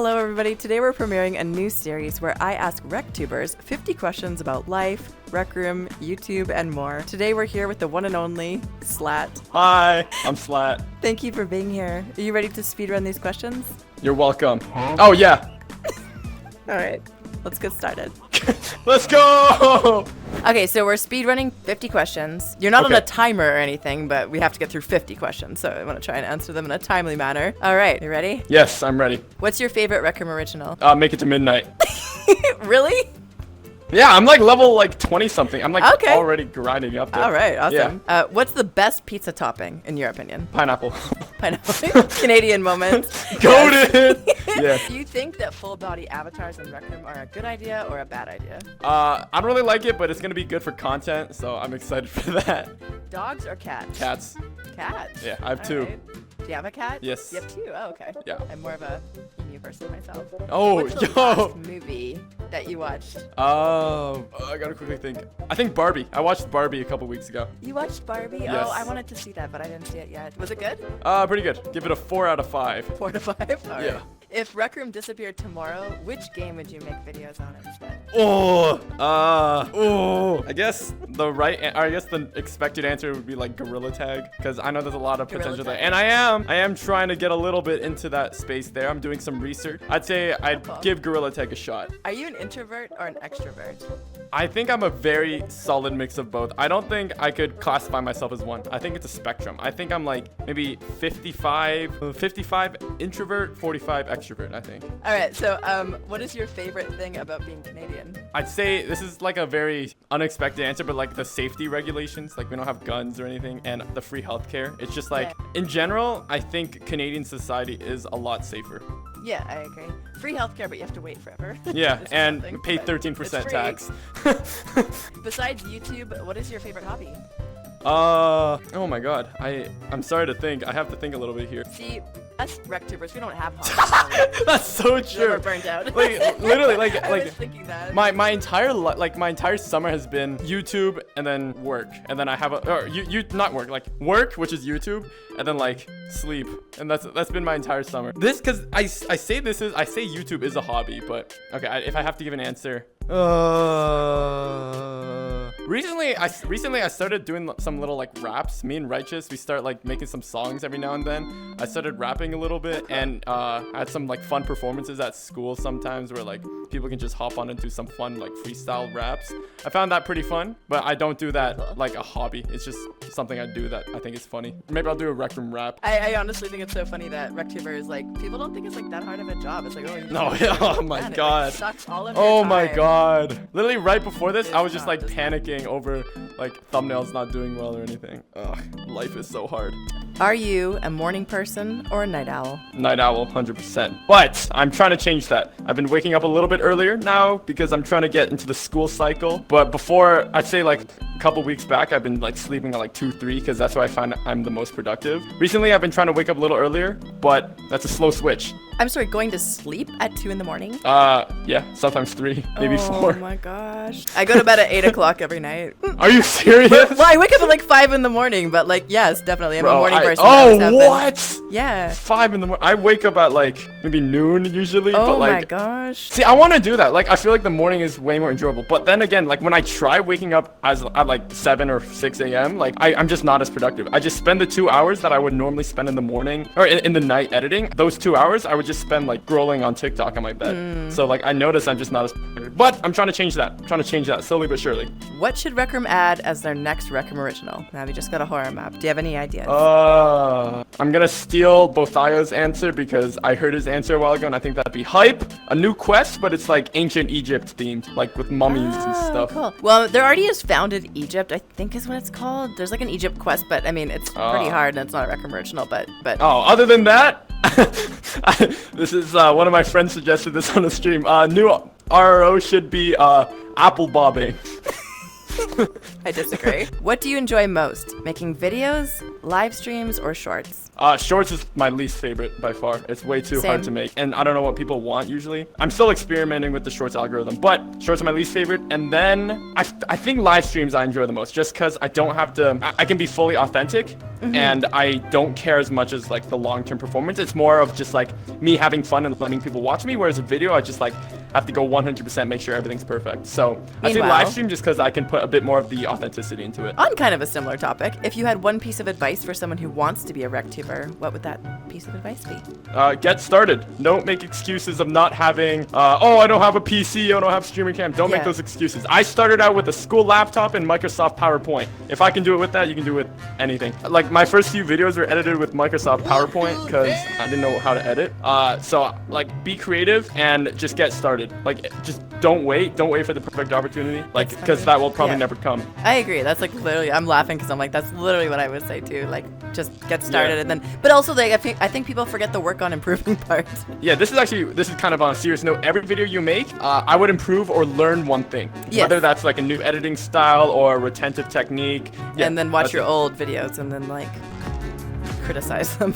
Hello everybody, today we're premiering a new series where I ask RecTubers 50 questions about life, Rec Room, YouTube, and more. Today we're here with the one and only Slat. Hi, I'm Slat. Thank you for being here. Are you ready to speedrun these questions? You're welcome. Oh yeah. Alright, let's get started. Let's go! Okay, so we're speedrunning 50 questions. You're not on Okay. a timer or anything, but we have to get through 50 questions, so I want to try and answer them in a timely manner. Alright, you ready? Yes, I'm ready. What's your favorite Rec Room original? Make it to midnight. Really? Yeah, I'm like level like 20 something. I'm like Okay. already grinding up there. Alright, awesome. Yeah. What's the best pizza topping, in your opinion? Pineapple. Pineapple. Canadian moment. Goated! Yeah. Do you think that full body avatars in Rec Room are a good idea or a bad idea? I don't really like it, but it's gonna be good for content, so I'm excited for that. Dogs or cats? Cats. Cats? Yeah, I have two. Alright. Do you have a cat? Yes. You have two? Oh, okay. Yeah. I'm more of a emu person myself. Oh, What's the yo! last movie that you watched? I gotta quickly think. I think Barbie. I watched Barbie a couple weeks ago. You watched Barbie? Yes. Oh, I wanted to see that, but I didn't see it yet. Was it good? Pretty good. Give it a 4 out of 5. 4 to 5? All Yeah. right. If Rec Room disappeared tomorrow, which game would you make videos on instead? I guess the expected answer would be like Gorilla Tag, because I know there's a lot of Gorilla potential there, Tag. and I am trying to get a little bit into that space there. I'm doing some research. I'd say I'd Cool. give Gorilla Tag a shot. Are you an introvert or an extrovert? I think I'm a very solid mix of both. I don't think I could classify myself as one. I think it's a spectrum. I think I'm like maybe 55 introvert, 45 extrovert, I think. All right, so what is your favorite thing about being Canadian? I'd say this is like a very unexpected answer, but like the safety regulations, like we don't have guns or anything, and the free healthcare. It's just like, in general, I think Canadian society is a lot safer. Yeah, I agree. Free healthcare, but you have to wait forever. Yeah, This is and something, pay but 13% it's free. tax. Besides YouTube, what is your favorite hobby? Oh my god. I'm sorry to think. I have to think a little bit here. See, us RecTubers, we don't have hobbies. That's so We're true. burnt out. Like literally, like I like was thinking that. my entire summer has been YouTube and then work, and then I have not work, like work, which is YouTube, and then like sleep, and that's been my entire summer. This, because I say YouTube is a hobby, but okay, if I have to give an answer. Recently I started doing some little like raps. Me and Righteous, we start like making some songs every now and then. I started rapping a little bit, and I had some like fun performances at school sometimes where like people can just hop on and do some fun like freestyle raps. I found that pretty fun, but I don't do that like a hobby. It's just something I do that I think is funny. Maybe I'll do a Rec Room rap. I honestly think it's so funny that RecTuber is like, people don't think it's like that hard of a job. It's like, oh, you No, just oh my man, it, god. like, sucks all of your Oh my time. god. Literally right before this, I was just not- like does not. panicking over like thumbnails not doing well or anything. Ugh, life is so hard. Are you a morning person or a night owl? Night owl, 100%. But I'm trying to change that. I've been waking up a little bit earlier now because I'm trying to get into the school cycle. But before, I'd say like a couple weeks back, I've been like sleeping at like 2, 3 because that's where I find I'm the most productive. Recently, I've been trying to wake up a little earlier, but that's a slow switch. I'm sorry, going to sleep at 2 in the morning? Yeah, sometimes 3, maybe 4. Oh my gosh. I go to bed at 8 o'clock every night. Are you serious? Well, I wake up at like 5 in the morning, but like, yes, definitely. I'm a morning person. I Oh, always have been. what? Yeah. 5 in the morning. I wake up at like maybe noon usually, Oh but like, my gosh. see, I want to do that. Like, I feel like the morning is way more enjoyable. But then again, like when I try waking up at like 7 or 6 a.m., like I'm just not as productive. I just spend the 2 hours that I would normally spend in the morning or in the night editing. Those 2 hours, I would just spend like scrolling on TikTok on my bed. So like I notice I'm just not as productive. But I'm trying to change that. I'm trying to change that slowly but surely. What should Rec Room add as their next Rec Room original? Now we just got a horror map. Do you have any ideas? I'm gonna steal Bothayo's answer because I heard his answer a while ago and I think that'd be hype. A new quest, but it's like ancient Egypt themed, like with mummies and stuff. Cool. Well, there already is Founded Egypt, I think is what it's called. There's like an Egypt quest, but I mean, it's pretty hard and it's not a Rec Room original, but. Oh, other than that, this is one of my friends suggested this on the stream. New RRO should be apple bobbing. I disagree. What do you enjoy most? Making videos, live streams, or shorts? Shorts is my least favorite by far. It's way too Same. hard to make, and I don't know what people want usually. I'm still experimenting with the shorts algorithm, but shorts are my least favorite. And then I think live streams I enjoy the most, just because I don't have to. I can be fully authentic, and I don't care as much as like the long-term performance. It's more of just like me having fun and letting people watch me. Whereas a video, I just like have to go 100%, make sure everything's perfect. So I say Meanwhile- live stream just because I can put a bit more of the authenticity into it. On kind of a similar topic, if you had one piece of advice for someone who wants to be a RecTuber, what would that piece of advice be? Get started. Don't make excuses of not having, I don't have a PC, I don't have streamer cam. Don't make Yeah. those excuses. I started out with a school laptop and Microsoft PowerPoint. If I can do it with that, you can do it with anything. Like my first few videos were edited with Microsoft PowerPoint because I didn't know how to edit. So like be creative and just get started. Like just don't wait for the perfect opportunity. Like That's because funny. that will probably Yeah. never come. I agree. That's like literally, I'm laughing because I'm like, that's literally what I would say too. Like, just get started Yeah. and then, but also I think people forget the work on improving part. Yeah, this is kind of on a serious note. Every video you make, I would improve or learn one thing. Yes. Whether that's like a new editing style or a retentive technique. Yeah, And then watch that's your it. old videos and then like criticize them.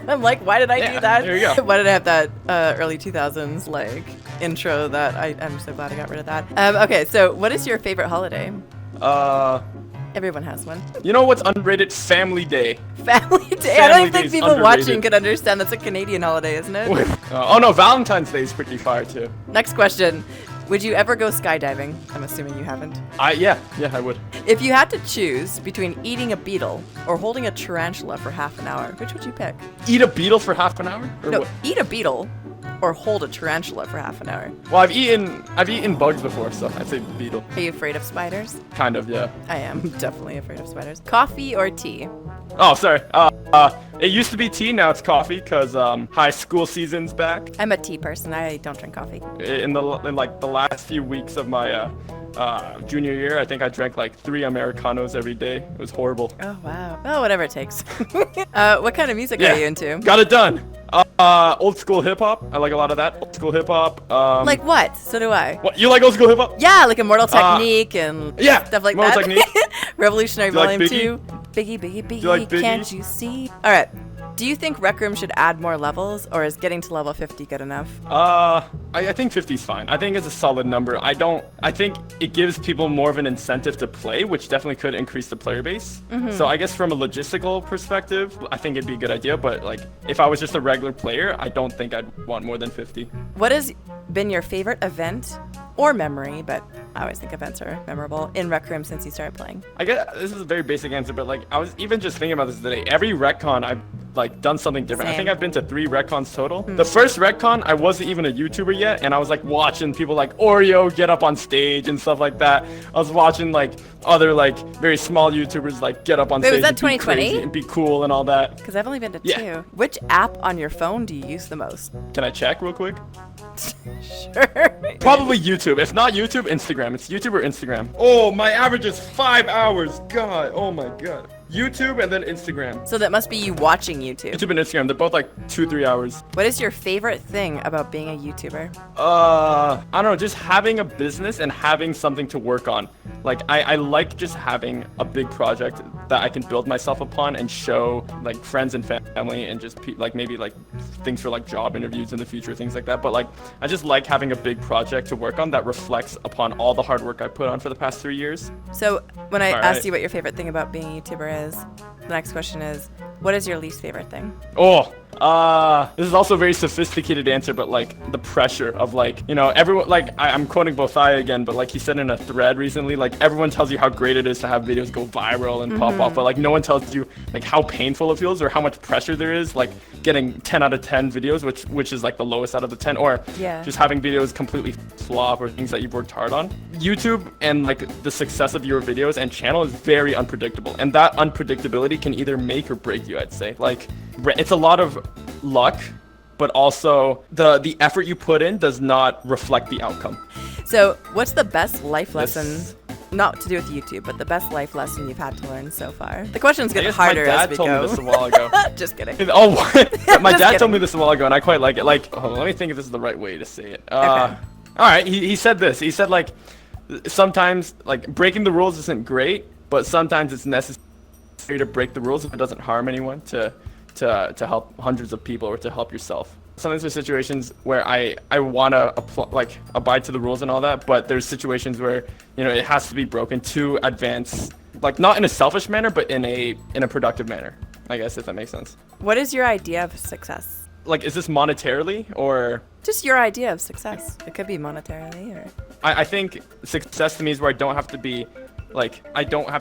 I'm like, why did I Yeah, do that? there you go. Why did I have that early 2000s like intro that I'm so glad I got rid of that. Okay, so what is your favorite holiday? Everyone has one. You know what's underrated? Family Day. Family Day. I Family don't Day think is people underrated. watching could understand that's a Canadian holiday, isn't it? Oh no, Valentine's Day is pretty fire too. Next question. Would you ever go skydiving? I'm assuming you haven't. Yeah, I would. If you had to choose between eating a beetle or holding a tarantula for half an hour, which would you pick? Eat a beetle for half an hour? Or No, what? eat a beetle or hold a tarantula for half an hour. Well, I've eaten bugs before, so I'd say beetle. Are you afraid of spiders? Kind of, yeah. I am definitely afraid of spiders. Coffee or tea? Oh, sorry. It used to be tea, now it's coffee, cause high school season's back. I'm a tea person. I don't drink coffee. In the last few weeks of my junior year, I think I drank like 3 Americanos every day. It was horrible. Oh, wow. Oh, whatever it takes. What kind of music are you into? Got it done. Old school hip hop. I like a lot of that. Old school hip hop. Like what? So do I. What? You like old school hip hop? Yeah, like Immortal Technique and yeah, stuff like Immortal that. Technique. Revolutionary Do you like Volume Biggie? 2. Biggie, Biggie, Biggie, you like Biggie? can't you see? All right. Do you think Rec Room should add more levels, or is getting to level 50 good enough? I think 50 is fine. I think it's a solid number. I think it gives people more of an incentive to play, which definitely could increase the player base. So I guess from a logistical perspective, I think it'd be a good idea. But like, if I was just a regular player, I don't think I'd want more than 50. What has been your favorite event or memory, but I always think events are memorable, in Rec Room since you started playing? I guess this is a very basic answer, but like I was even just thinking about this today. Every RecCon I've like done something different. I Same. think I've been to 3 RecCons total. The first RecCon, I wasn't even a YouTuber yet, and I was like watching people like Oreo get up on stage and stuff like that. I was watching like other like very small YouTubers like get up on Wait, was stage that and be 2020? crazy and be cool and all that. Because I've only been to Yeah. 2. Which app on your phone do you use the most? Can I check real quick? Sure. Probably YouTube. If not YouTube, Instagram. It's YouTube or Instagram. Oh, my average is 5 hours. God. Oh my God. YouTube and then Instagram. So that must be you watching YouTube. YouTube and Instagram. They're both like 2-3 hours. What is your favorite thing about being a YouTuber? I don't know, just having a business and having something to work on. Like, I like just having a big project that I can build myself upon and show like friends and family and just like maybe like things for like job interviews in the future, things like that. But like, I just like having a big project to work on that reflects upon all the hard work I put on for the past 3 years. So when I All asked right. you what your favorite thing about being a YouTuber is, the next question is, what is your least favorite thing? This is also a very sophisticated answer, but like the pressure of like, you know, everyone, like I'm quoting Bothai again, but like he said in a thread recently, like everyone tells you how great it is to have videos go viral and pop off, but like no one tells you like how painful it feels or how much pressure there is, like getting 10 out of 10 videos, which is like the lowest out of the 10, or Yeah. just having videos completely flop or things that you've worked hard on. YouTube and like the success of your videos and channel is very unpredictable, and that unpredictability can either make or break you, I'd say. Like it's a lot of luck, but also the effort you put in does not reflect the outcome. So what's the best life This- lesson, not to do with YouTube, but the best life lesson you've had to learn so far? The questions I get guess harder my as dad we told go. me this a while ago. Just kidding. Oh, my Just dad kidding. told me this a while ago, and I quite like it. Like, hold on, let me think if this is the right way to say it. Okay. All right, he said this. He said like, sometimes like breaking the rules isn't great, but sometimes it's necessary to break the rules if it doesn't harm anyone to help hundreds of people or to help yourself. Sometimes there's situations where I want to abide to the rules and all that, but there's situations where, you know, it has to be broken to advance, like not in a selfish manner, but in a productive manner, I guess, if that makes sense. What is your idea of success? Like, is this monetarily or? Just your idea of success. It could be monetarily or. I think success to me is where I don't have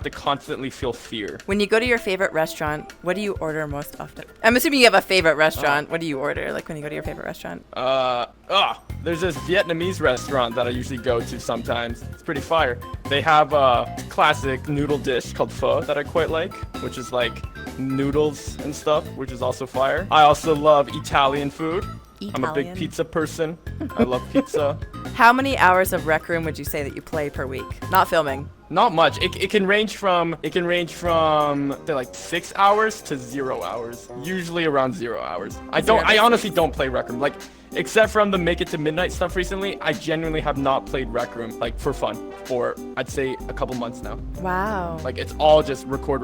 to constantly feel fear. When you go to your favorite restaurant, what do you order most often? I'm assuming you have a favorite restaurant. What do you order, like, when you go to your favorite restaurant? There's this Vietnamese restaurant that I usually go to sometimes. It's pretty fire. They have a classic noodle dish called pho that I quite like, which is like noodles and stuff, which is also fire. I also love Italian food. I'm a big pizza person. I love pizza. How many hours of Rec Room would you say that you play per week? Not filming. Not much. It can range from say like 6 hours to 0 hours. Usually around 0 hours. I honestly don't play Rec Room. Like, except from the Make It to Midnight stuff recently, I genuinely have not played Rec Room like for fun for, I'd say, a couple months now. Wow. Like, it's all just record.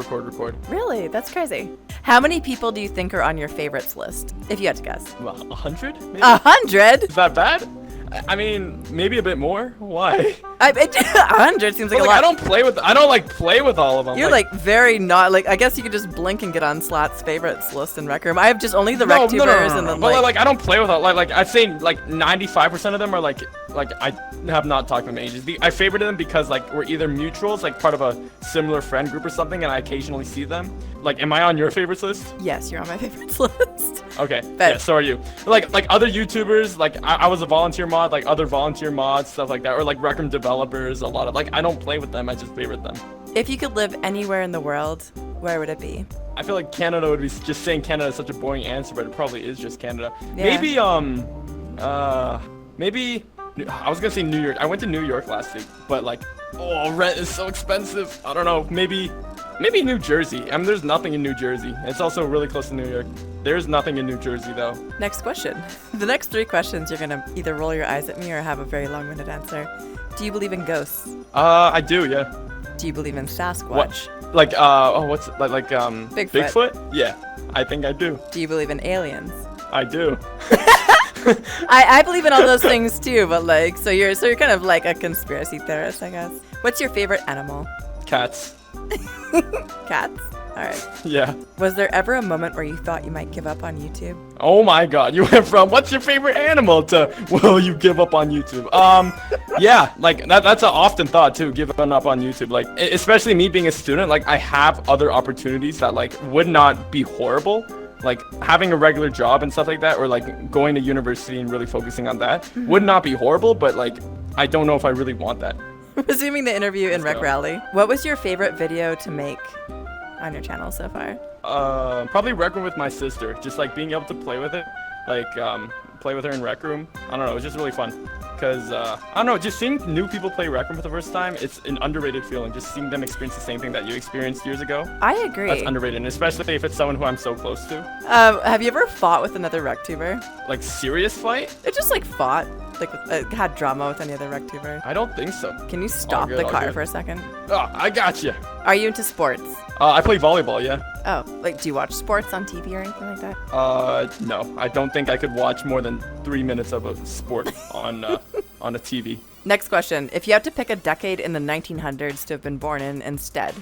Really? That's crazy. How many people do you think are on your favorites list, if you had to guess? Well, 100 maybe? 100? Is that bad? I mean, maybe a bit more. Why? 100 seems like a lot. I don't play with all of them. You're like very not like. I guess you could just blink and get on Slat's favorites list in Rec Room. I have just only the RecTubers and then but like I don't play with all. Like I'd say like 95% of them are like I have not talked to them in ages. I favorited them because like we're either mutuals, like part of a similar friend group or something, and I occasionally see them. Like, am I on your favorites list? Yes, you're on my favorites list. Okay. Yeah, so are you. Like other YouTubers, like I was a volunteer mod, like other volunteer mods, stuff like that, or like Rec Room developers, a lot of like I don't play with them, I just favorite them. If you could live anywhere in the world, where would it be? I feel like Canada would be, just saying Canada is such a boring answer, but it probably is just Canada. Yeah. Maybe I was gonna say New York. I went to New York last week, but like, rent is so expensive. I don't know. Maybe New Jersey. I mean, there's nothing in New Jersey. It's also really close to New York. There's nothing in New Jersey, though. Next question. The next 3 questions, you're gonna either roll your eyes at me or have a very long-winded answer. Do you believe in ghosts? I do, yeah. Do you believe in Sasquatch? What? Like, Bigfoot? Yeah, I think I do. Do you believe in aliens? I do. I believe in all those things too, but like, so you're kind of like a conspiracy theorist, I guess. What's your favorite animal? Cats. Cats? All right. Yeah. Was there ever a moment where you thought you might give up on YouTube? Oh my God, you went from what's your favorite animal to will you give up on YouTube? Yeah, like that's an often thought too, giving up on YouTube. Like, especially me being a student, like I have other opportunities that like would not be horrible. Like having a regular job and stuff like that, or like going to university and really focusing on that would not be horrible, but like I don't know if I really want that. Resuming the interview in Rec Rally. What was your favorite video to make on your channel so far? Probably Rec Room with my sister. Just like being able to play with it, like play with her in Rec Room. I don't know, it was just really fun. Cause I don't know, just seeing new people play Rec Room for the first time, it's an underrated feeling. Just seeing them experience the same thing that you experienced years ago. I agree. That's underrated, and especially if it's someone who I'm so close to. Have you ever fought with another RecTuber? Like serious fight? It just like fought, like had drama with any other RecTuber? I don't think so. Can you stop the car for a second? Oh, I got you. Are you into sports? I play volleyball, yeah. Oh, like do you watch sports on TV or anything like that? No. I don't think I could watch more than 3 minutes of a sport on a TV. Next question. If you had to pick a decade in the 1900s to have been born in instead,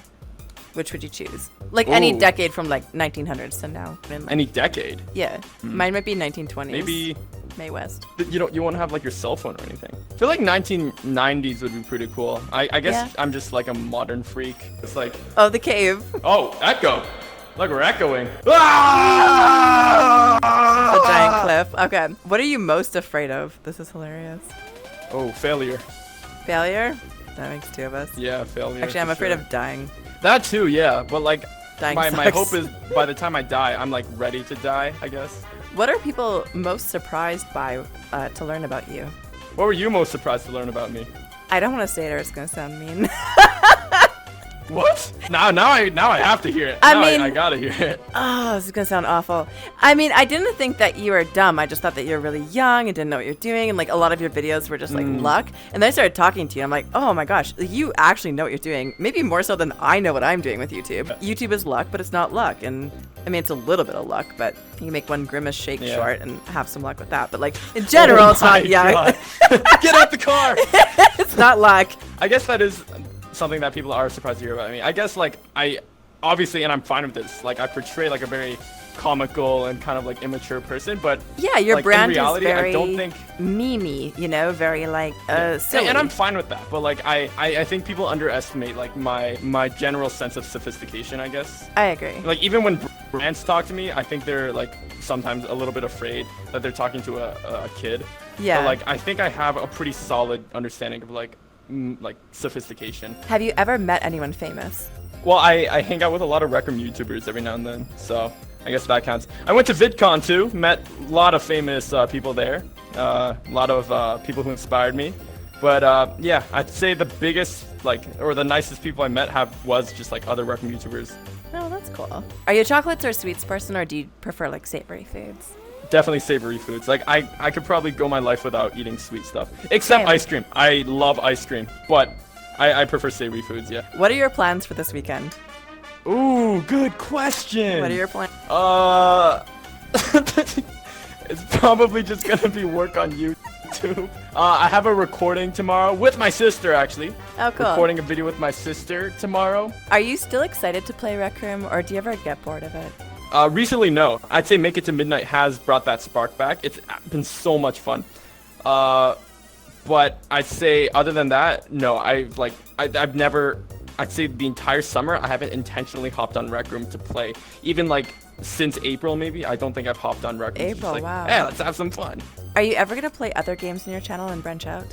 which would you choose? Like any decade from like 1900s to now. Any decade? Yeah. Mine might be 1920s. Maybe May West. You won't have like your cell phone or anything. I feel like 1990s would be pretty cool. I guess I'm just like a modern freak. It's like, oh, the cave. Oh, echo. Look, we're echoing. A giant cliff. Okay. What are you most afraid of? This is hilarious. Oh, failure. Failure? That makes 2 of us. Yeah, failure. Actually, I'm afraid of dying. That too, yeah. But like, my hope is by the time I die, I'm like ready to die, I guess. What are people most surprised by to learn about you? What were you most surprised to learn about me? I don't want to say it or it's going to sound mean. What? Now I have to hear it. I gotta hear it. Oh, this is gonna sound awful. I mean, I didn't think that you were dumb. I just thought that you were really young and didn't know what you're doing, and like a lot of your videos were just like luck. And then I started talking to you. I'm like, oh my gosh, you actually know what you're doing. Maybe more so than I know what I'm doing with YouTube. YouTube is luck, but it's not luck. And I mean, it's a little bit of luck, but you make one grimace shake short and have some luck with that. But like in general, it's not. Yeah, get out the car. It's not luck. I guess that is something that people are surprised to hear about me. I guess like I obviously, and I'm fine with this, like I portray like a very comical and kind of like immature person, but yeah, your like, brand in reality, is very I don't think memey, you know, very like silly. And I'm fine with that, but like I think people underestimate like my general sense of sophistication, I guess. I agree. Like even when brands talk to me, I think they're like sometimes a little bit afraid that they're talking to a kid. Yeah. But like I think I have a pretty solid understanding of like sophistication. Have you ever met anyone famous? Well, I hang out with a lot of Rec Room YouTubers every now and then, so I guess that counts. I went to VidCon too, met a lot of famous people there, a lot of people who inspired me. But yeah, I'd say the biggest or the nicest people I met was just like other Rec Room YouTubers. Oh, that's cool. Are you a chocolates or sweets person, or do you prefer like savory foods? Definitely savory foods. Like I could probably go my life without eating sweet stuff, except ice cream. I love ice cream, but I prefer savory foods. Yeah. What are your plans for this weekend? Ooh, good question. What are your plans? It's probably just gonna be work on YouTube. I have a recording tomorrow with my sister, actually. Oh, cool. Recording a video with my sister tomorrow. Are you still excited to play Rec Room, or do you ever get bored of it? Recently, no. I'd say Make It to Midnight has brought that spark back. It's been so much fun. But I'd say other than that, no. I've never. I'd say the entire summer I haven't intentionally hopped on Rec Room to play. Even like since April, maybe. I don't think I've hopped on Rec Room. April, wow. Yeah, let's have some fun. Are you ever gonna play other games on your channel and branch out?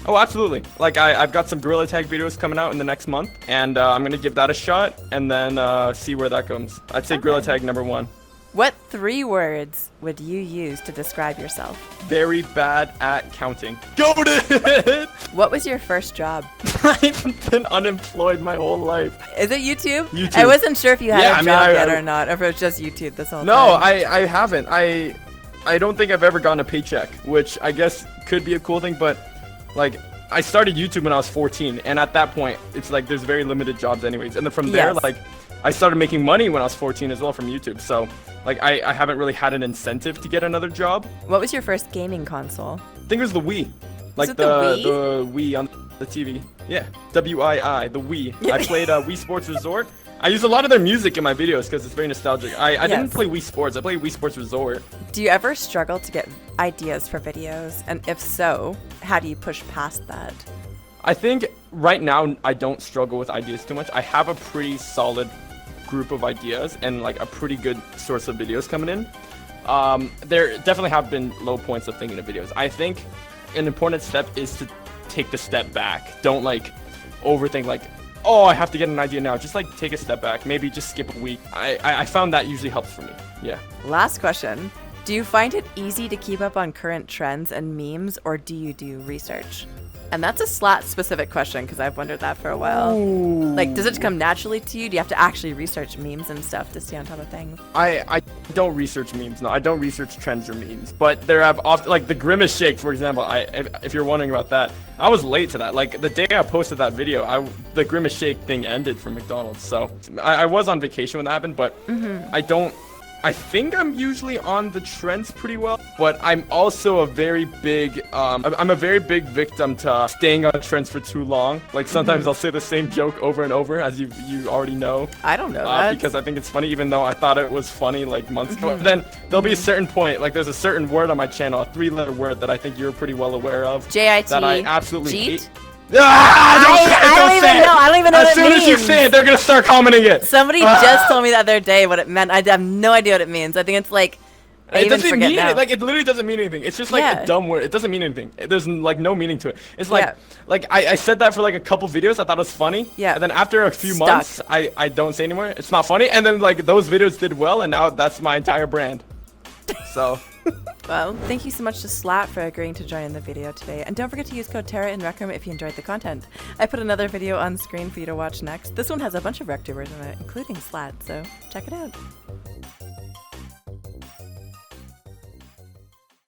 Oh, absolutely. Like I've got some Gorilla Tag videos coming out in the next month, and I'm gonna give that a shot and then see where that goes. I'd say Gorilla Tag #1. What 3 words would you use to describe yourself? Very bad at counting. Goated! What was your first job? I've been unemployed my whole life. Is it YouTube? YouTube. I wasn't sure if you had a job yet I or not, or if it was just YouTube this whole time. No, I haven't. I don't think I've ever gotten a paycheck, which I guess could be a cool thing, but like I started YouTube when I was 14, and at that point, it's like there's very limited jobs anyways. And then from there, like I started making money when I was 14 as well from YouTube. So like I haven't really had an incentive to get another job. What was your first gaming console? I think it was the Wii. Like it the Wii? The Wii on the TV. Yeah, WII, the Wii. I played Wii Sports Resort. I use a lot of their music in my videos because it's very nostalgic. I didn't play Wii Sports. I played Wii Sports Resort. Do you ever struggle to get ideas for videos? And if so, how do you push past that? I think right now I don't struggle with ideas too much. I have a pretty solid group of ideas and like a pretty good source of videos coming in. There definitely have been low points of thinking of videos. I think an important step is to take the step back. Don't like overthink like, oh, I have to get an idea now. Just like take a step back. Maybe just skip a week. I found that usually helps for me. Yeah. Last question. Do you find it easy to keep up on current trends and memes, or do you do research? And that's a Slat specific question because I've wondered that for a while. Ooh. Like, does it come naturally to you? Do you have to actually research memes and stuff to stay on top of things? I don't research memes. No, I don't research trends or memes. But there have often, like the Grimace Shake, for example. If you're wondering about that, I was late to that. Like the day I posted that video, the Grimace Shake thing ended from McDonald's. So I was on vacation when that happened, but I think I'm usually on the trends pretty well, but I'm also a very big, I'm a very big victim to staying on trends for too long. Like sometimes I'll say the same joke over and over, as you already know. I don't know that. Because I think it's funny, even though I thought it was funny like months ago. Then there'll be a certain point, like there's a certain word on my channel, a 3-letter word that I think you're pretty well aware of. JIT. That I absolutely Jeet? hate. I don't even know what it means. As soon as you say it, they're gonna start commenting it. Somebody just told me the other day what it meant. I have no idea what it means. I think it's like, it doesn't mean it. Like it literally doesn't mean anything. It's just like Yeah. a dumb word. It doesn't mean anything. There's like no meaning to it. It's like I said that for like a couple videos. I thought it was funny. Yeah. And then after a few Stuck. months, I don't say anymore. It's not funny. And then like those videos did well, and now that's my entire brand. So Well, thank you so much to Slat for agreeing to join in the video today. And don't forget to use code Tara in Rec Room if you enjoyed the content. I put another video on screen for you to watch next. This one has a bunch of RecTubers in it, including Slat, so check it out.